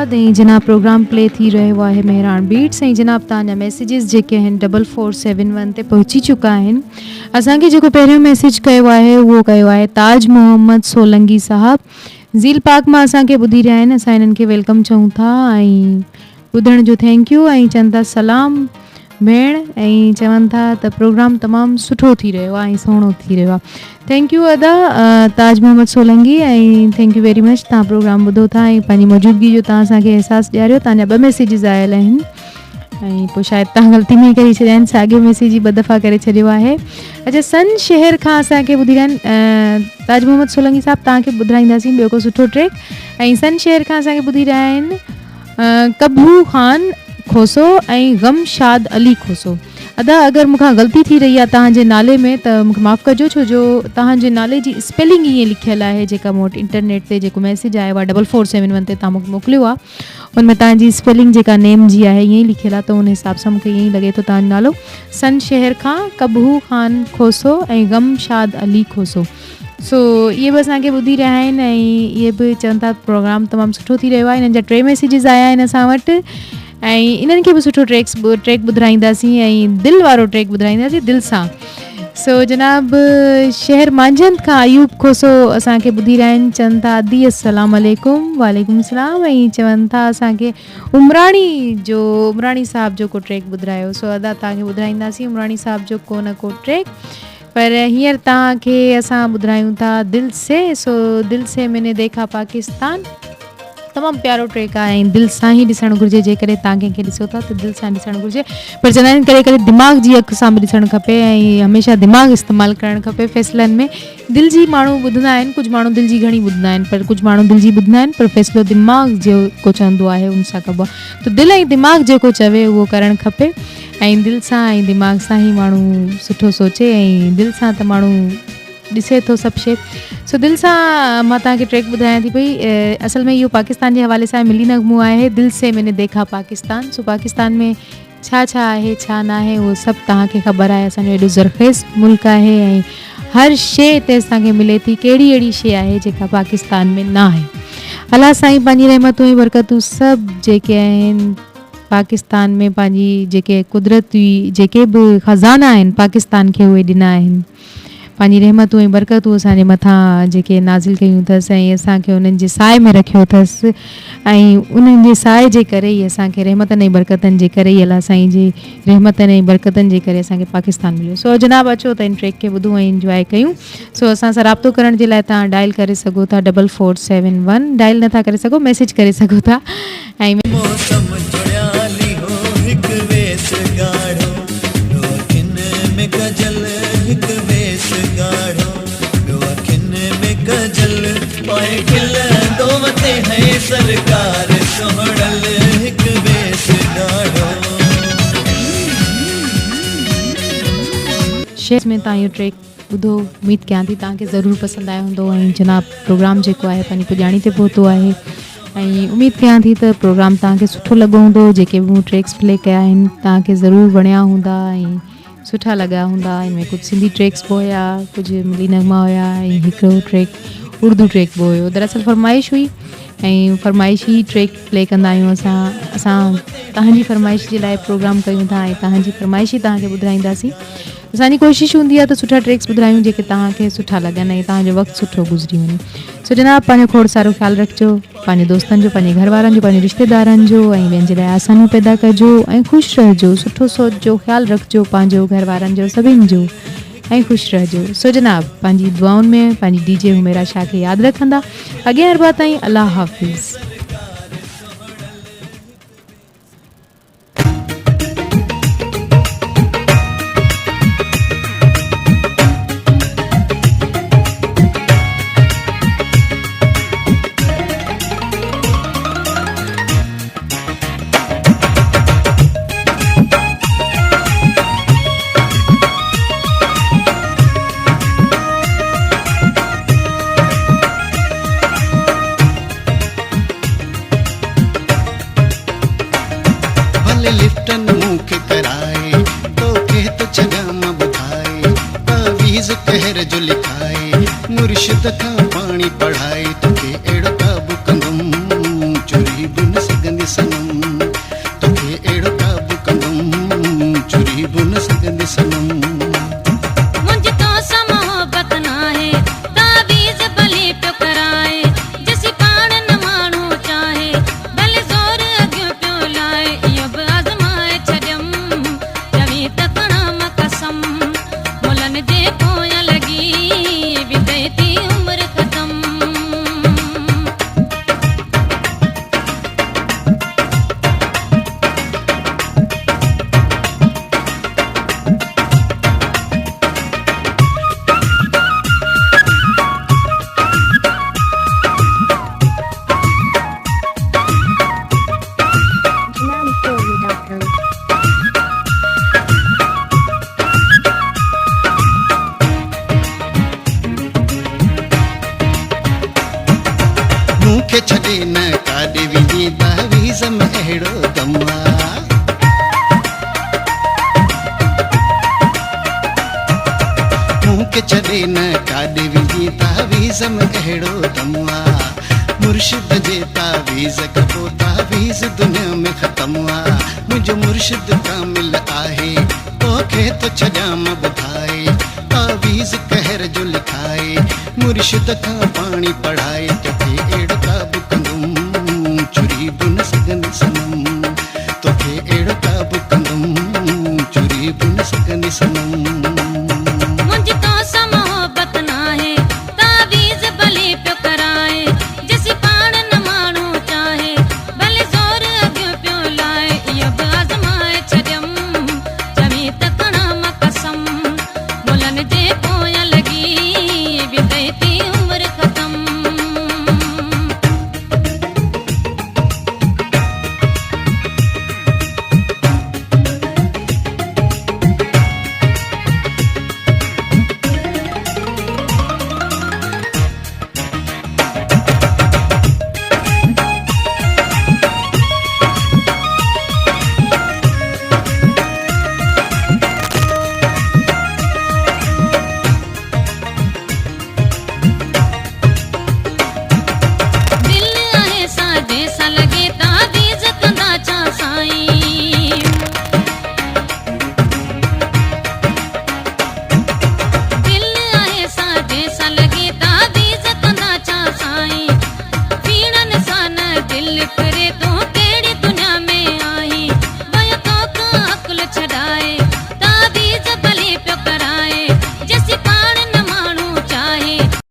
बाद जनाब programme play थी रहियो आहे मेहरान बीट्स ऐं जनाब तव्हांजा मैसेजिस जेके आहिनि 4471 ते पहुची चुका आहिनि। असांखे जेको पहिरियों मैसेज कयो आहे उहो कयो आहे ताज मोहम्मद सोलंगी साहब ज़ील पाक मां असांखे ॿुधी रहिया आहिनि। असां इन्हनि खे वेलकम चऊं था ऐं ॿुधण जो थैंक यू ऐं चवनि था सलाम भेण ऐं चवनि था त प्रोग्राम तमामु सुठो थी रहियो आहे ऐं सुहिणो थी रहियो आहे। थैंक यू अदा ताज मोहम्मद सोलंगी ऐं थैंक यू वेरी मच तव्हां प्रोग्राम ॿुधो था ऐं पंहिंजी मौजूदगी जो तव्हां असांखे अहसासु ॾियारियो। तव्हांजा 2 मैसेजिस आयल आहिनि ऐं पोइ शायदि तव्हां ग़लती में करे छॾिया आहिनि, साॻियो मैसेज 2 दफ़ा करे छॾियो आहे। अच्छा सन शहर खां असांखे ॿुधी रहिया आहिनि ताज मोहम्मद सोलंगी साहिबु तव्हांखे ॿुधाईंदासीं ॿियो को सुठो ट्रैक। ऐं सन शहर खां असांखे ॿुधी रहिया आहिनि कबू ख़ान खोसो ऐं गमशाद अली खोसो। अदा अगरि मूंखां ग़लती थी रही आहे तव्हांजे नाले में त मूंखे माफ़ु कजो, छो जो तव्हांजे नाले जी स्पेलिंग ईअं लिखियलु आहे जेका मूं वटि इंटरनेट ते जेको मैसेज आयो आहे 4471 ते तव्हां मूंखे मोकिलियो आहे उनमें तव्हांजी स्पेलिंग जेका नेम जी आहे ईअं ई लिखियलु आहे, त उन हिसाब सां मूंखे ईअं ई लॻे थो तव्हांजो नालो सन शहर खां कबू ख़ान खोसो ऐं गमशाद अली खोसो। सो इहे बि असांखे ॿुधी रहिया आहिनि ऐं इहे बि चवनि था प्रोग्राम तमामु सुठो थी रहियो आहे। इन्हनि जा 3 मैसेजिस आया आहिनि असां वटि ऐं इन्हनि खे बि सुठो ट्रैक ॿुधाईंदासीं ऐं दिलि वारो ट्रैक ॿुधाईंदासीं दिलि सां। सो जनाब शहर मांझंद खां अयूब खोसो असांखे ॿुधी रहिया आहिनि, चवनि था अदी अस्सलाम वालेकुम वालेकुम सलाम ऐं चवनि था असांखे उमराणी साहिब जो को ट्रैक ॿुधायो। सो अदा तव्हांखे ॿुधाईंदासीं उमराणी साहिब जो को न को ट्रैक, पर हींअर तव्हांखे असां ॿुधायूं था दिलि से। सो दिलि से मैंने देखा पाकिस्तान तमामु प्यारो ट्रैक आहे ऐं दिलि सां ई ॾिसणु घुरिजे। जेकॾहिं तव्हां कंहिंखे ॾिसो था त दिलि सां ॾिसणु घुरिजे, पर चवंदा आहिनि करे करे दिमाग़ जी अखि सां बि ॾिसणु खपे ऐं हमेशह दिमाग़ इस्तेमालु करणु खपे फ़ैसिलनि में। दिलि जी माण्हू ॿुधंदा आहिनि, कुझु माण्हू दिलि जी घणी ॿुधंदा आहिनि, पर कुझु माण्हू दिलि जी ॿुधंदा आहिनि पर फ़ैसिलो दिमाग़ जेको चवंदो आहे उन सां कबो आहे। त दिलि ऐं दिमाग़ जेको चवे उहो करणु खपे ऐं दिलि सां ऐं दिमाग़ सां ई माण्हू सुठो सोचे ऐं दिलि सां त माण्हू ॾिसे थो सभु शइ। सो दिलि सां मां तव्हांखे ट्रैक ॿुधायां थी पई। असल में इहो पाकिस्तान जे हवाले सां मिली नगमो आहे दिलि से मैंने देखा पाकिस्तान। सो पाकिस्तान में छा छा आहे छा न आहे उहो सभु तव्हांखे ख़बर आहे। असांजो एॾो ज़रख़ेज़ मुल्क आहे ऐं हर शइ हिते असांखे मिले थी, कहिड़ी अहिड़ी शइ आहे जेका पाकिस्तान में न आहे। अलाह साईं पंहिंजी रहमतूं ऐं बरकतूं सभु जेके आहिनि पाकिस्तान में पंहिंजी जेके कुदरती जेके बि ख़ज़ाना आहिनि पाकिस्तान खे उहे ॾिना आहिनि, पंहिंजी रहमतूं ऐं बरकतूं असांजे मथां जेके नाज़िल कयूं अथसि ऐं असांखे उन्हनि जे साए में रखियो अथसि ऐं उन्हनि जे साए जे करे ई असांखे रहमतनि ऐं बरकतनि जे करे ई अलाह साईं जी रहमतनि ऐं बरकतनि जे करे असांखे पाकिस्तान मिलियो। सो जनाब अचो त इन ट्रैक खे ॿुधूं ऐं इंजॉय कयूं। सो असां सां राब्तो करण जे लाइ तव्हां डायल करे सघो था 4471, डायल नथा करे सघो मैसेज करे सघो था ऐं सरकार सोहणल हिक बेस गाढ़ो। शेष में तव्हां इहो ट्रैक ॿुधो, उमेद कयां थी तव्हांखे ज़रूरु पसंदि आयो हूंदो ऐं जनाब प्रोग्राम जेको आहे पंहिंजी पुॼाणी ते पहुतो आहे ऐं उमेद कयां थी त प्रोग्राम तव्हांखे सुठो लॻो हूंदो। जेके बि मूं ट्रैक्स प्ले कया आहिनि तव्हांखे ज़रूरु वणिया हूंदा ऐं सुठा लॻा हूंदा। इनमें कुझु सिंधी ट्रैक्स बि हुया, कुझु मिली नगमा हुया ऐं हिकिड़ो ट्रैक उर्दू ट्रैक बि हुयो। दरअसल फरमाइश हुई ऐं फरमाइशी ट्रैक प्ले कंदा आहियूं असां तव्हांजी फरमाइश जे लाइ प्रोग्राम कयूं था ऐं तव्हांजी फरमाइश ई तव्हांखे ॿुधाईंदासीं। असांजी कोशिशि हूंदी आहे त सुठा ट्रैक्स ॿुधायूं जेके तव्हांखे सुठा लॻनि ऐं तव्हांजो वक़्तु सुठो गुज़री वञे। सो जनाब पंहिंजो खोड़ सारो ख़्यालु रखिजो, पंहिंजे दोस्तनि जो, पंहिंजे घर वारनि जो, पंहिंजे रिश्तेदारनि जो ऐं ॿियनि जे लाइ आसानियूं पैदा कजो ऐं ख़ुशि रहिजो, सुठो सोचिजो, ख़्यालु रखिजो पंहिंजो, घर वारनि जो, सभिनि जो ऐं ख़ुशि रहजो। सो जनाब पंहिंजी दुआउनि में पंहिंजी डीजे हुमेरा शाह खे यादि रखंदा अॻियां हर बात ताईं अल्लाह हाफ़िज़। लिफ्टन मुख कराए तो कह तो जगह में बुधाए तावीज़ कहर जो लिखाए मुर्शिद का पानी पढ़ाए तो के एड़ो काबू कंदम चोरी बुन सघंदी सनम, तोखे अहिड़ो काबू कंदुमि चुरी बि न सघंदी सनम। मुंहिंजी तोसां मोहबत नाहे, तावीज़ भली पियो कराए, जेसी पाण न माण्हू चाहे, भले ज़ोर अॻियो पियो लाए, इहो बि आज़माए छॾियमि, चवी त खणां कसम, मुलनि जे पोयां लॻी विधे थी उमिरि ख़तम। मूंखे छॾे न काॾे वेंदी तावीज़ में अहिड़ो दम आहे। मूंखे छॾे न काॾे वेंदी तावीज़ में अहिड़ो दम आहे। मुर्शिद जे तावीज़ खां पोइ तावीज़ दुनिया में ख़तमु आहे। मुंहिंजो मुर्शिद कामिल आहे, तोखे तो छॾियां मां ॿुधाए, तावीज़ कहर जो लिखाए, मुर्शिद खां पाणी पढ़ाए।